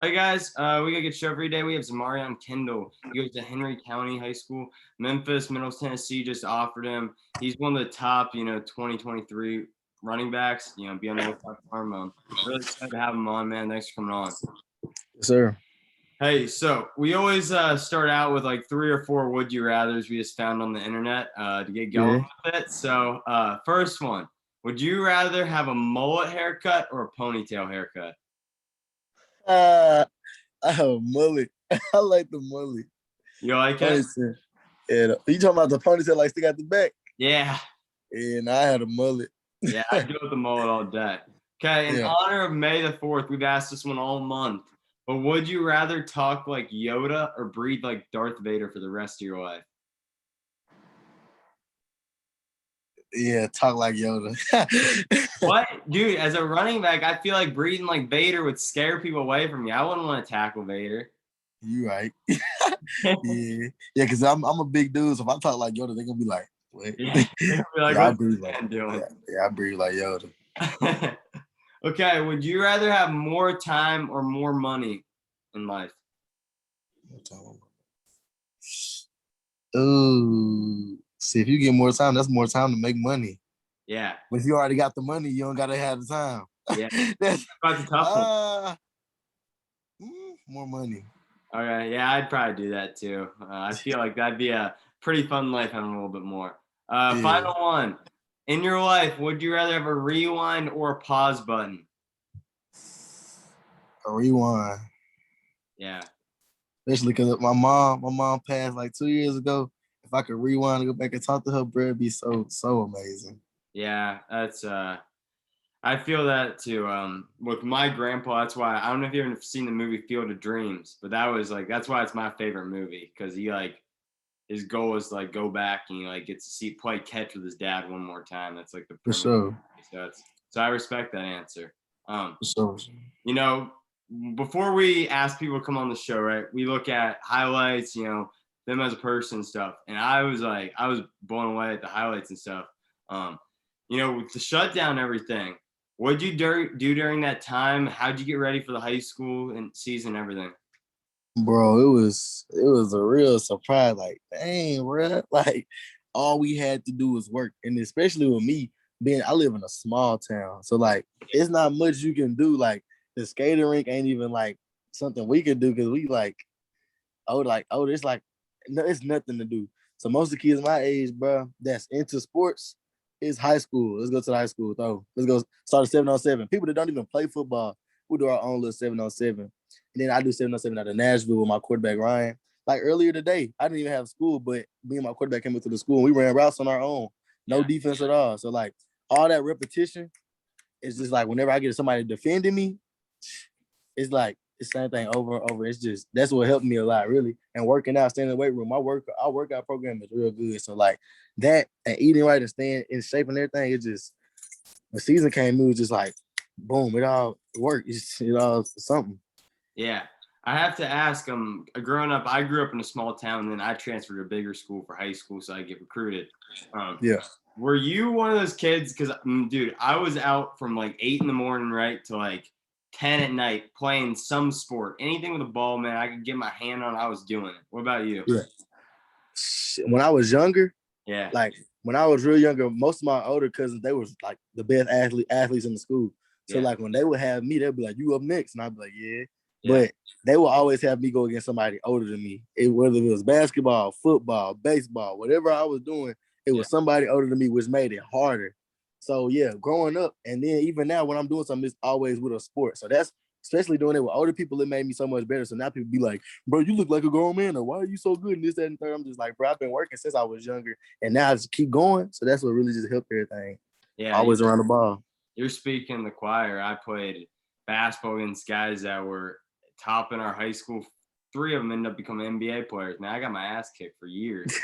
Hi guys, we got a good show every day. We have Zamariyon Kendall. He goes to Henry County High School. Memphis, Middle Tennessee just offered him. He's one of the top, 2023 running backs. Be on the lookout for him. Really excited to have him on, man. Thanks for coming on. Yes, sir. Hey, so we always start out with like 3 or 4 would you rather's we just found on the internet to get going with it. So, first one, would you rather have a mullet haircut or a ponytail haircut? Uh, I have a mullet. I like the mullet. You like it? Ponytail. Yeah, you talking about the ponytail like stick out the back? Yeah. Yeah, and I had a mullet. Yeah, I do with the mullet all day. Okay, in Yeah. honor of May the 4th, we've asked this one all month. But would you rather talk like Yoda or breathe like Darth Vader for the rest of your life? Yeah, talk like Yoda. What? Dude, as a running back, I feel like breathing like Vader would scare people away from me. I wouldn't want to tackle Vader. You right. Yeah. Yeah, because I'm a big dude, so if I talk like Yoda, they're gonna be like, what? Yeah, they'd be like, Yeah, I what's breathe this like man doing? I breathe like Yoda. Okay, would you rather have more time or more money in life? Ooh. See, if you get more time, that's more time to make money. Yeah. But if you already got the money, you don't gotta have the time. Yeah. That's That's a tough one. More money. Okay, yeah, I'd probably do that too. I feel like that'd be a pretty fun life having a little bit more. Yeah. Final one. In your life, would you rather have a rewind or a pause button? A rewind. Yeah. Especially because my mom passed like 2 years ago. If I could rewind and go back and talk to her, bro, it'd be so amazing. Yeah, that's I feel that too. With my grandpa, that's why I don't know if you've ever seen the movie Field of Dreams, but that's why it's my favorite movie because he like his goal is to like go back and he like gets to see play catch with his dad one more time. That's like the For premise. sure. So I respect that answer. For sure. You know, before we ask people to come on the show, right? We look at highlights, them as a person and stuff. And I was blown away at the highlights and stuff. With the shutdown and everything, what did you do during that time? How'd you get ready for the high school and season and everything? Bro, it was a real surprise. Like, dang, bro. Like, all we had to do was work. And especially with me, I live in a small town. So like it's not much you can do. Like the skating rink ain't even like something we could do because we it's like no, it's nothing to do. So most of the kids my age, bro, that's into sports is high school. Let's go to the high school though. Let's go start a 7-on-7. People that don't even play football, we do our own little 7-on-7. And then I do 7-on-7 out of Nashville with my quarterback Ryan. Like earlier today, I didn't even have school, but me and my quarterback came into the school and we ran routes on our own. No defense at all. So like all that repetition, it's just like whenever I get somebody defending me, it's like the same thing over and over. It's just that's what helped me a lot, really. And working out, staying in the weight room, our workout program is real good. So like that and eating right and staying in shape and everything, it just the season came, it was just like boom, it all worked. It all something. Yeah. I have to ask, growing up, I grew up in a small town, and then I transferred to a bigger school for high school, so I get recruited. Yeah. Were you one of those kids? Because, dude, I was out from like 8 in the morning, right, to like 10 at night playing some sport. Anything with a ball, man, I could get my hand on, I was doing it. What about you? Yeah. When I was younger, Yeah. like when I was real younger, most of my older cousins, they was like the best athletes in the school. So like when they would have me, they'd be like, "You up next?" And I'd be like, "Yeah." But they will always have me go against somebody older than me. Whether it was basketball, football, baseball, whatever I was doing, it was somebody older than me, which made it harder. So yeah, growing up, and then even now when I'm doing something, it's always with a sport. So that's especially doing it with older people, it made me so much better. So now people be like, "Bro, you look like a grown man," or "Why are you so good?" And this, that, and third. I'm just like, bro, I've been working since I was younger, and now I just keep going. So that's what really just helped everything. Yeah, always around the ball. You're speaking the choir. I played basketball against guys that were top in our high school. 3 of them ended up becoming NBA players. Man, I got my ass kicked for years.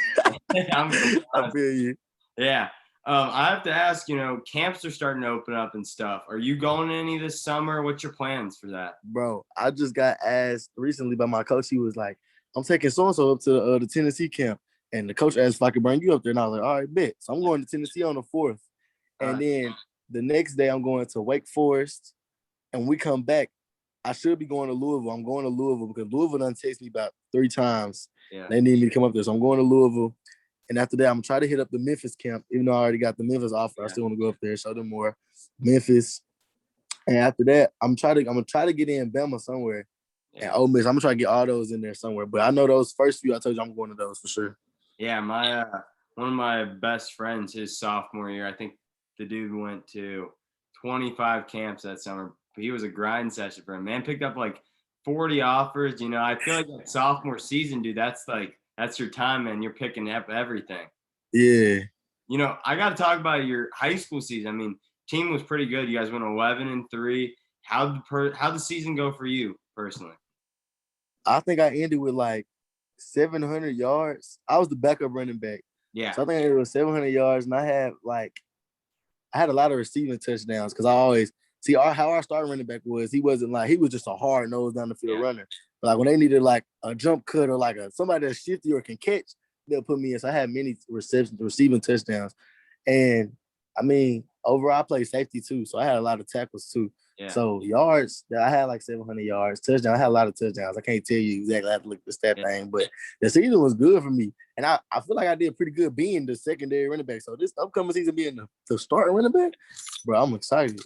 I feel you. Yeah. I have to ask, camps are starting to open up and stuff. Are you going to any this summer? What's your plans for that? Bro, I just got asked recently by my coach. He was like, I'm taking so-and-so up to the Tennessee camp. And the coach asked if I could bring you up there. And I was like, all right, bet. So I'm going to Tennessee on the 4th. And then the next day I'm going to Wake Forest. And we come back I should be going to Louisville. I'm going to Louisville because Louisville done text me about 3 times. Yeah. They need me to come up there. So I'm going to Louisville. And after that, I'm going to try to hit up the Memphis camp. Even though I already got the Memphis offer, I still want to go up there, show them more. Memphis. And after that, I'm gonna try to get in Bama somewhere. And Ole Miss, I'm gonna try to get all those in there somewhere. But I know those first few I told you I'm going to those for sure. Yeah, my one of my best friends, his sophomore year, I think the dude went to 25 camps that summer. He was a grind session for him. Man, picked up like 40 offers. You know, I feel like that sophomore season, dude, that's your time, man. You're picking up everything. Yeah. You know, I got to talk about your high school season. I mean, team was pretty good. You guys went 11-3. How'd the season go for you personally? I think I ended with like 700 yards. I was the backup running back. Yeah. So I think I ended with 700 yards, and I had a lot of receiving touchdowns because I always see how our starting running back was. He was just a hard nose down the field runner. But like when they needed like a jump cut or like somebody that's shifty or can catch, they'll put me in. So I had many receiving touchdowns. And I mean, overall, I played safety too. So I had a lot of tackles too. Yeah. So yards, I had like 700 yards. Touchdowns, I had a lot of touchdowns. I can't tell you exactly. I have to look at the stat thing, but the season was good for me. And I feel like I did pretty good being the secondary running back. So this upcoming season being the starting running back, bro, I'm excited.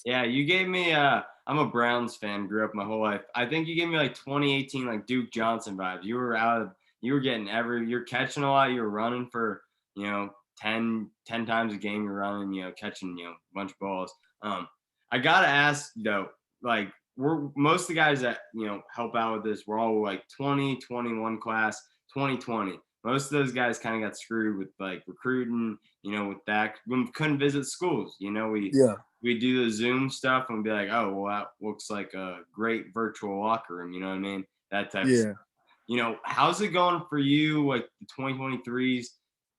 Yeah, you gave me I'm a Browns fan, grew up my whole life. I think you gave me like 2018 like Duke Johnson vibes. You were getting you're catching a lot, you were running for, 10 times a game, you're running, catching, a bunch of balls. I gotta ask though, like we're most of the guys that help out with this, we're all like 2021 class, 2020. Most of those guys kind of got screwed with like recruiting, with that. We couldn't visit schools, we do the Zoom stuff and be like, oh, well, that looks like a great virtual locker room, you know what I mean? That type of stuff. How's it going for you, like the 2023s?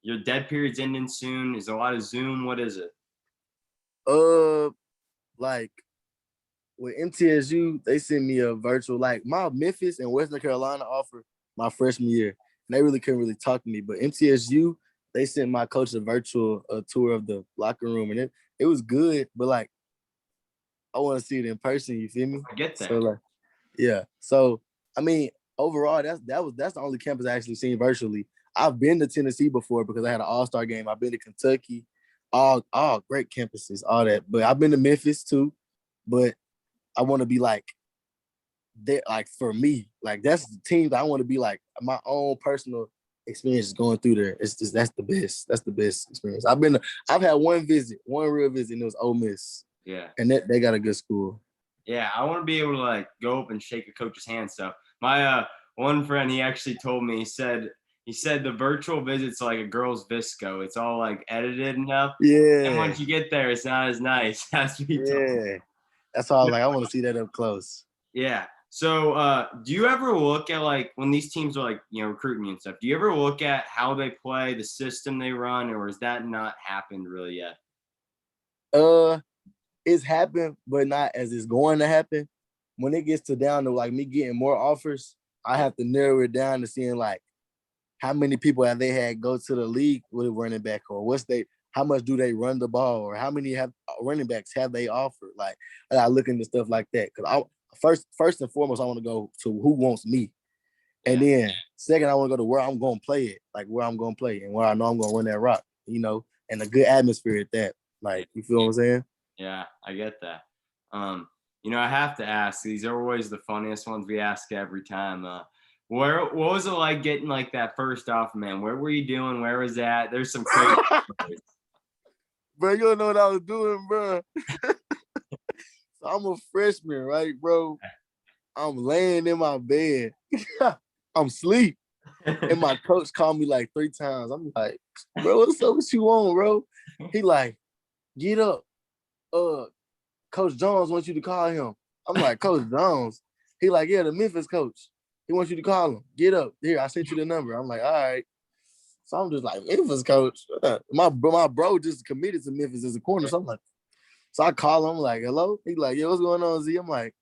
Your dead period's ending soon. Is a lot of Zoom? What is it? Like with MTSU, they sent me a virtual, like my Memphis and Western Carolina offer my freshman year. And they really couldn't really talk to me. But MTSU, they sent my coach a virtual tour of the locker room. And it was good, but like I want to see it in person, you feel me? I get that. So like, yeah. So I mean, overall, that's the only campus I actually seen virtually. I've been to Tennessee before because I had an all-star game. I've been to Kentucky, all great campuses, all that. But I've been to Memphis too. But I want to be like that, like for me, like that's the team that I want to be like my own personal experience going through there. It's just that's the best. That's the best experience. I've had one real visit, and it was Ole Miss. Yeah. And they got a good school. Yeah, I want to be able to like go up and shake a coach's hand. So my one friend, he actually told me, he said the virtual visit's like a girl's visco. It's all like edited enough. Yeah. And once you get there, it's not as nice. That's what he told me. That's all. Like I want to see that up close. Yeah. So do you ever look at like when these teams are like, recruiting you and stuff, do you ever look at how they play, the system they run, or has that not happened really yet? It's happened, but not as it's going to happen. When it gets to down to like me getting more offers, I have to narrow it down to seeing like how many people have they had go to the league with a running back, or how much do they run the ball, or how many running backs have they offered? Like I look into stuff like that because first and foremost I want to go to who wants me, and then second I want to go to where I'm going to play it, like where I'm going to play and where I know I'm going to run that rock, and a good atmosphere at that. Like you feel what I'm saying? Yeah, I get that. I have to ask. These are always the funniest ones we ask every time. What was it like getting like that first offer, man? Where were you doing? Where was that? There's some crazy stories. Bro, you don't know what I was doing, bro. So I'm a freshman, right, bro? I'm laying in my bed. I'm asleep. And my coach called me like 3 times. I'm like, bro, what's up? What you want, bro? He like, get up. Coach Jones wants you to call him. I'm like, Coach Jones? He like, yeah, the Memphis coach. He wants you to call him. Get up. Here, I sent you the number. I'm like, all right. So I'm just like, Memphis coach. My bro just committed to Memphis as a corner. So I'm like, so I call him. I'm like, hello? He like, yeah, what's going on, Z? I'm like,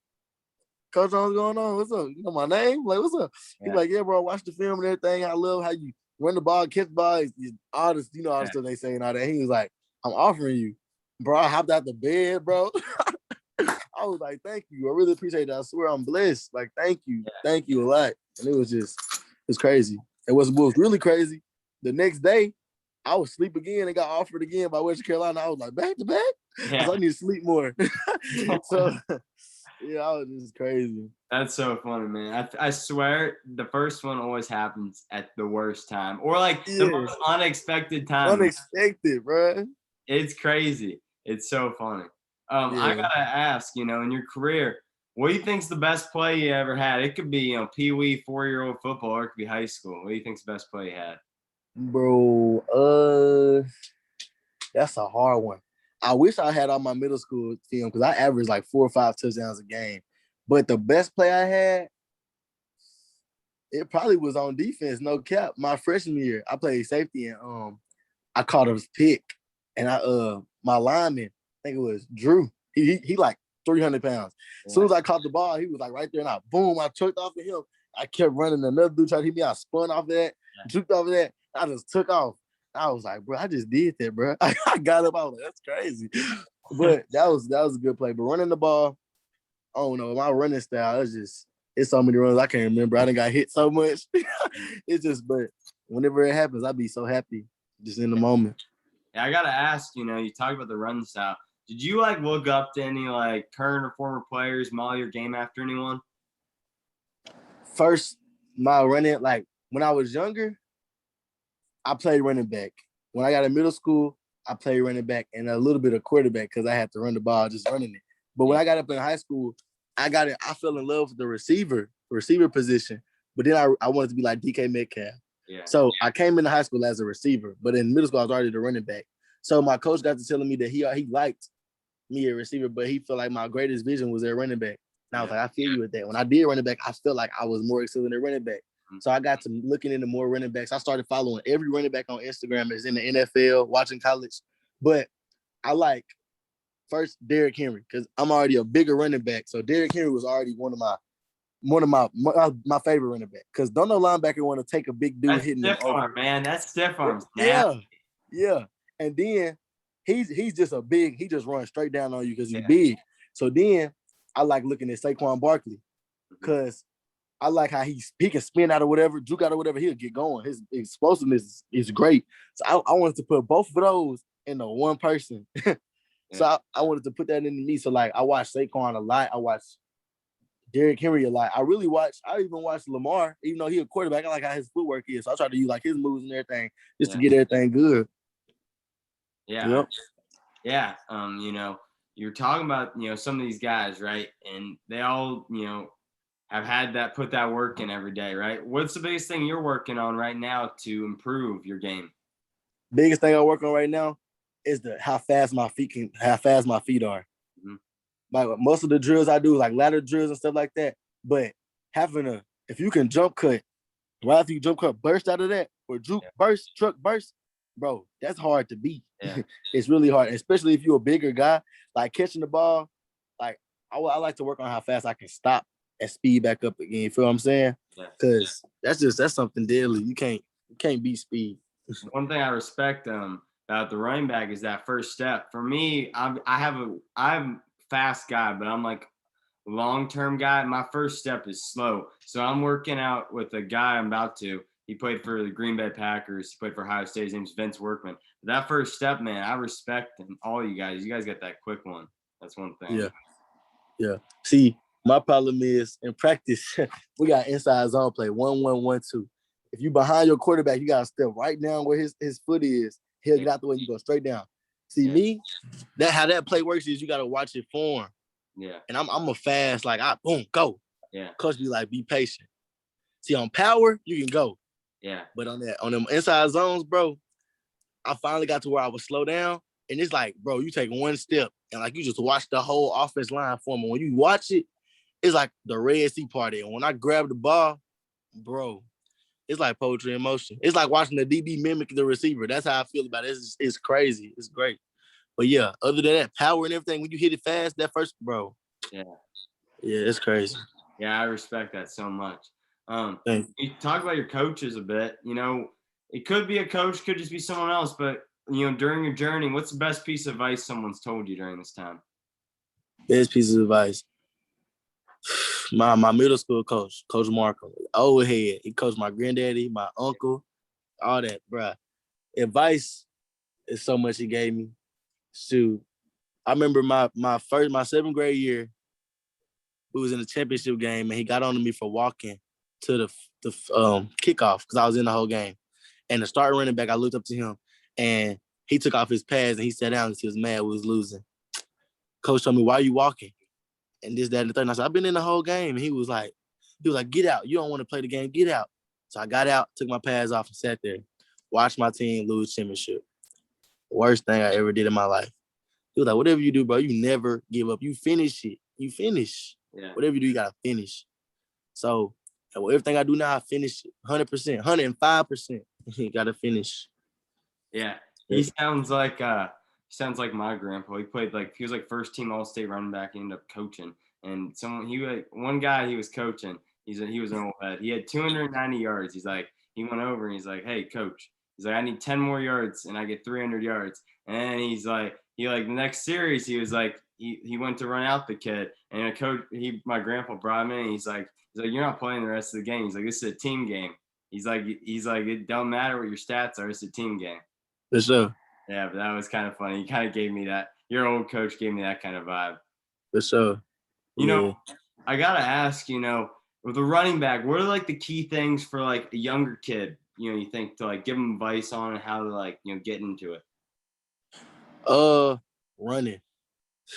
Coach Jones, what's going on? What's up? You know my name? Like, what's up? He like, yeah, bro, watch the film and everything. I love how you run the ball, catch the ball. All this, all the stuff they say and all that. He was like, I'm offering you. Bro, I hopped out the bed, bro. I I was like, thank you. I really appreciate that. I swear I'm blessed. Like, thank you. Yeah. Thank you a lot. And it's crazy. And what was really crazy, the next day, I was asleep again and got offered again by Western Carolina. I was like, back to back? Yeah. I need to sleep more. So, yeah, I was just crazy. That's so funny, man. I swear the first one always happens at the worst time or like the most unexpected time. Unexpected, bro. It's crazy. It's so funny. I gotta ask, in your career, what do you think's the best play you ever had? It could be, Pee Wee 4-year-old football, or it could be high school. What do you think's the best play you had? Bro, that's a hard one. I wish I had on my middle school team because I averaged like 4 or 5 touchdowns a game. But the best play I had, it probably was on defense, no cap. My freshman year, I played safety and I caught a pick, and my lineman, I think it was Drew. He like 300 pounds. As soon as I caught the ball, he was like right there, and I chucked off of him. I kept running. Another dude tried to hit me. I spun off of that, juked off of that. I just took off. I was like, bro, I just did that, bro. I got up. I was like, that's crazy. But that was a good play. But running the ball, I don't know. My running style, it's so many runs I can't remember. I done got hit so much. But whenever it happens, I be so happy just in the moment. Yeah, I gotta ask, you talk about the run style. Did you like look up to any like current or former players, model your game after anyone? First, my running, like when I was younger, I played running back. When I got in middle school, I played running back and a little bit of quarterback because I had to run the ball just running it. But when I got up in high school, I fell in love with the receiver position. But then I wanted to be like DK Metcalf. Yeah. So I came into high school as a receiver, but in middle school I was already the running back. So my coach got to telling me that he liked me a receiver, but he felt like my greatest vision was at running back. And I was like, I feel you with that. When I did running back, I felt like I was more excellent at running back. So I got to looking into more running backs. I started following every running back on Instagram that's in the NFL, watching college. But I like first Derrick Henry because I'm already a bigger running back. So Derrick Henry was already one of my favorite running back because don't no linebacker want to take a big dude hitting stiff arm, man. That's stiff arm. Yeah. And then he's just he just runs straight down on you because he's big. So then I like looking at Saquon Barkley because I like how he can spin out or whatever, juke out or whatever, he'll get going. His explosiveness is great. So I wanted to put both of those into one person. So I wanted to put that into me. So like I watched Saquon a lot. I watched Derrick Henry a lot. I even watched Lamar, even though he's a quarterback. I like how his footwork is. So I try to use like his moves and everything just to get everything good. Yeah. Yep. Yeah. You're talking about, some of these guys, right? And they all, have put that work in every day, right? What's the biggest thing you're working on right now to improve your game? Biggest thing I work on right now is how fast my feet are. Mm-hmm. Like most of the drills I do, like ladder drills and stuff like that. But if you can jump cut, right after you jump cut, burst out of that, or juke burst, truck burst, bro, that's hard to beat. Yeah. It's really hard, especially if you're a bigger guy. Like catching the ball, like I like to work on how fast I can stop and speed back up again. You feel what I'm saying? Because that's something deadly. You can't beat speed. One thing I respect about the running back is that first step. For me, I'm a fast guy, but I'm like long-term guy. My first step is slow. So I'm working out with a guy I'm about to. He played for the Green Bay Packers. He played for Ohio State. His name's Vince Workman. But that first step, man, I respect him. All you guys. You guys got that quick one. That's one thing. Yeah. See, my problem is in practice, we got inside zone play 1-1-1-2. If you behind your quarterback, you gotta step right down where his foot is. He'll get out the way. You go straight down. See me, how that play works is you gotta watch it form. Yeah. And I'm a fast boom go. Yeah. Coach be like, be patient. See on power you can go. Yeah. But on them inside zones, bro, I finally got to where I would slow down, and it's like, bro, you take one step and like you just watch the whole offense line form. And when you watch it, it's like the Red Sea party. And when I grab the ball, bro, it's like poetry in motion. It's like watching the DB mimic the receiver. That's how I feel about it. It's crazy. It's great. But yeah, other than that, power and everything, when you hit it fast, that first, bro. Yeah, it's crazy. Yeah, I respect that so much. You talk about your coaches a bit. It could be a coach, could just be someone else. But during your journey, what's the best piece of advice someone's told you during this time? Best piece of advice. My middle school coach, Coach Markham, old head. He coached my granddaddy, my uncle, all that, bruh. Advice is so much he gave me. Shoot. I remember my seventh grade year, we was in the championship game, and he got on to me for walking to the kickoff because I was in the whole game. And the starting running back, I looked up to him, and he took off his pads and he sat down because he was mad we was losing. Coach told me, "Why are you walking?" And this, that, and the third. And I said, "I've been in the whole game." And he was like, "Get out. You don't want to play the game. Get out." So I got out, took my pads off, and sat there, watched my team lose championship. Worst thing I ever did in my life. He was like, "Whatever you do, bro, you never give up. You finish it. You finish. Yeah. Whatever you do, you gotta finish." So everything I do now, I finish it 100%, 105%. You gotta finish. Yeah. He sounds like my grandpa. He was like first team all state running back. He ended up coaching. And one guy he was coaching, he was an old head. He had 290 yards. He went over and he's like, "Hey coach." He's like, "I need 10 more yards and I get 300 yards." And the next series, he was like, he went to run out the kid, and my grandpa brought him in. And he's like, "You're not playing the rest of the game." He's like, "This is a team game." He's like, "It don't matter what your stats are. It's a team game." For sure. Yeah, but that was kind of funny. He kind of gave me that. Your old coach gave me that kind of vibe. For sure. You know, I gotta ask. With a running back, what are like the key things for like a younger kid? You think to like give them advice on how to like get into it. Running.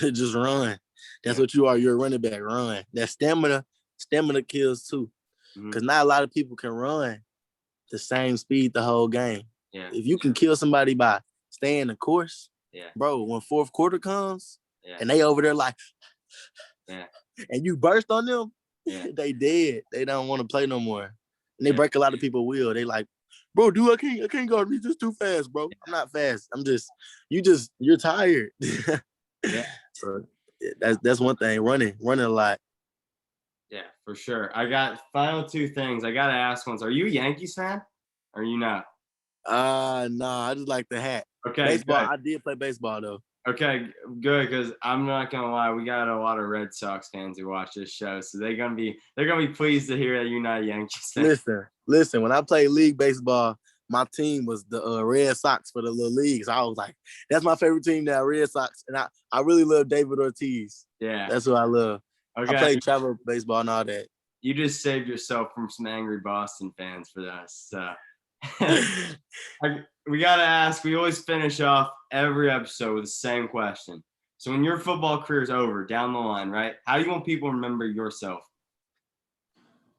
Just run. That's what you are. You're a running back. Run. That stamina kills too. Because not a lot of people can run the same speed the whole game. Yeah. If you can kill somebody by staying the course, yeah, bro, when fourth quarter comes yeah, and they over there like, yeah, and you burst on them, yeah. they dead. They don't want to play no more. And they break a lot of people's will. They like, "Bro, dude, I can't guard me. Just too fast, bro. I'm not fast. You're tired." Yeah. So that's one thing. Running a lot. Yeah, for sure. I got final two things. I gotta ask once. Are you a Yankees fan? Or are you not? Nah, I just like the hat. Okay, Baseball, good. I did play baseball though. Okay, good, because I'm not gonna lie, we got a lot of Red Sox fans who watch this show, so they're gonna be pleased to hear that you're not a Yankees fan. Listen. When I played league baseball, my team was the Red Sox for the little league. So I was like, that's my favorite team now, Red Sox. And I really love David Ortiz. Yeah. That's who I love. Okay. I played travel baseball and all that. You just saved yourself from some angry Boston fans for us. We gotta ask. We always finish off every episode with the same question. So when your football career is over, down the line, right? How do you want people to remember yourself?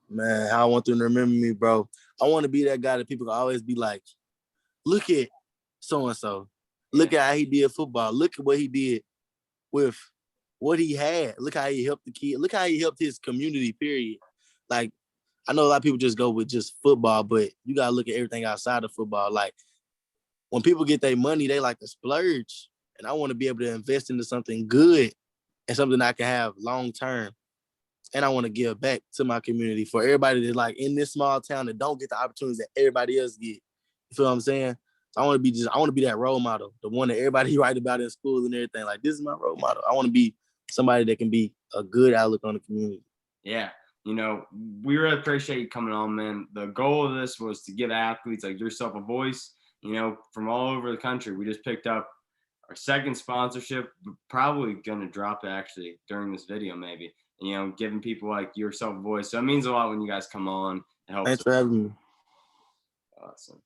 Man, I want them to remember me, bro. I want to be that guy that people can always be like, "Look at so-and-so. Look at how he did football. Look at what he did with what he had. Look how he helped the kid. Look how he helped his community, period." Like, I know a lot of people just go with just football, but you got to look at everything outside of football. Like, when people get their money, they like to splurge. And I want to be able to invest into something good and something I can have long term. And I want to give back to my community for everybody that's like in this small town that don't get the opportunities that everybody else get. You feel what I'm saying? So I want to be that role model, the one that everybody write about in school and everything. Like, this is my role model. I want to be somebody that can be a good outlook on the community. Yeah. We really appreciate you coming on, man. The goal of this was to give athletes like yourself a voice, from all over the country. We just picked up our second sponsorship. We're probably going to drop it actually during this video, maybe. Giving people like yourself a voice. So it means a lot when you guys come on. It helps. Thanks for having me. Awesome.